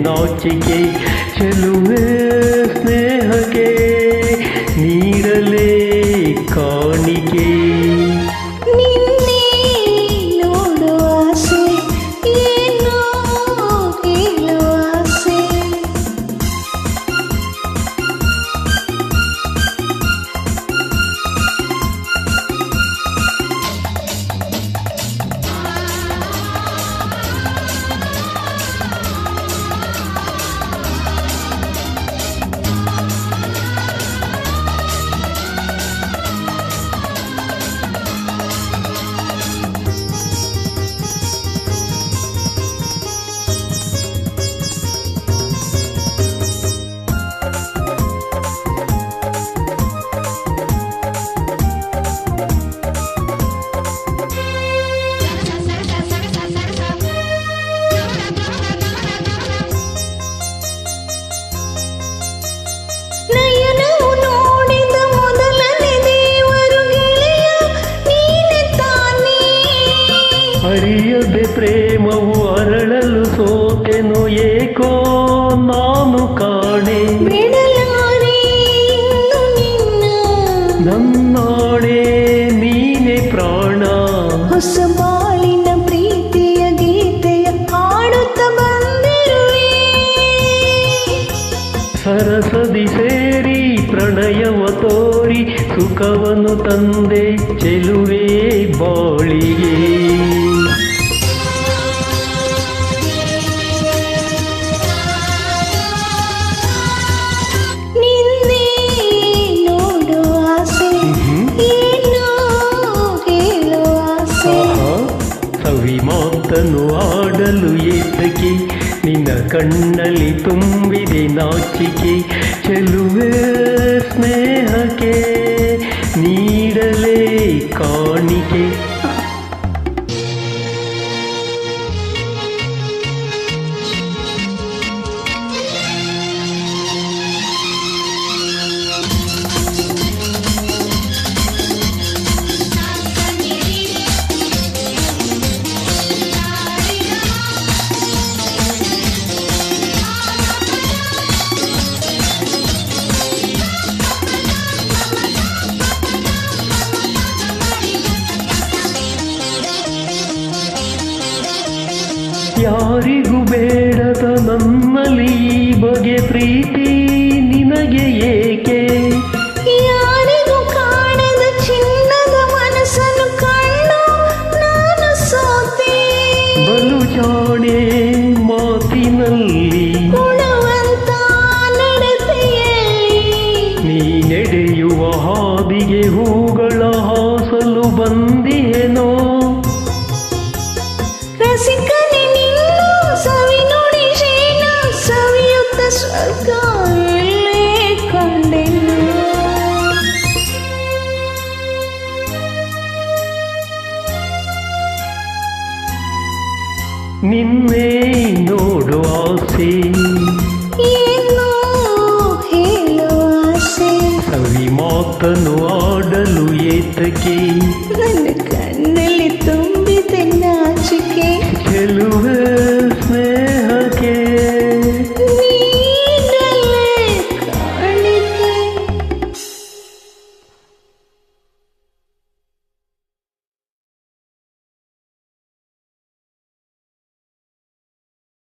ನಾಚಿಕೆ ಚೆಲುವೆ ಸ್ನೇಹಕ್ಕೆ ನೀಡಲೇ ಕಾಣಿಕೆ ನಿನ್ನೆ ನೋಡುವ ಆಸೆ ಏನೋ ಕೇಳುವ ಆಸೆ ನಯನವು ನೋಡಿದ ಮೊದಲನೇ ದೇವರು ಗೆಳೆಯ ನೀನೆ ತಾನೇ ಅರಿಯದೆ ಪ್ರೇಮವು ಅರಳಲು ಸೋತೆನು ಏಕೋ ನಾನು ಕಾಣೆ ಬಿಡಲಾರೆ ಇನ್ನು ನಿನ್ನ ನನ್ನಾಳೆ ನೀನೆ ಪ್ರಾಣ ಹೊಸ ಬಾಳಿನ ಪ್ರೀತಿಯ ಗೀತೆಯ ಹಾಡುತ್ತ ಬಂದಿರುವೆ ಸರಸದಿ ಸೇರಿ ಪ್ರಣಯವ ತೋರಿ ಸುಖವನ್ನು ತಂದೆ ಚೆಲುವೆ ಬಾಳಿಗೆ ನಿನ್ನೆ ನೋಡುವ ಆಸೆ ಏನೋ ಕೇಳುವ ಆಸೆ ಆಹಾ ಸವಿ ಮಾತನ್ನು ಆಡಲು ಏತಕ್ಕೆ ನಿನ್ನ ಕಣ್ಣಲ್ಲಿ ತುಂಬಿದೆ ನಾಚಿಕೆ ಚೆಲುವೆ ಸ್ನೇಹಕ್ಕೆ ನೀಡಲೇ ಕಾಣಿಕೆ ಯಾರಿಗೂ ಬೇಡದ ನನ್ನಲ್ಲಿ ಈ ಬಗೆ ಪ್ರೀತಿ ನಿನಗೆ ಏಕೆ ಯಾರಿಗೂ ಕಾಣದ ಚಿನ್ನದ ಮನಸ್ಸನ್ನು ಕಂಡು ನಾನು ಸೋತೆ ಬಲು ಜಾಣೆ ಮಾತಿನಲ್ಲಿ ಗುಣವಂತ ನಡತೆಯಲ್ಲಿ ನೀ ನಡೆಯುವ ಹಾದಿಗೆ ಹೂಗಳ ಹಾಸಲು ಬಂದಿಯೇನೋ ರಸಿಕನೆ ನಿನ್ನ ಸವಿ ನುಡಿ ಶೇನ ಸವಿಯುತ್ತ ಸ್ವರ್ಗ ಇಲ್ಲೇ ಕಂಡೆನು ನಿನ್ನೆ ನೋಡುವ ಆಸೆ ಏನೋ ಹೇಳುವ ಆಸೆ ಸವಿ ಮಾತನ್ನು ಆಡಲು ಏತಕ್ಕೆ ನನ್ನ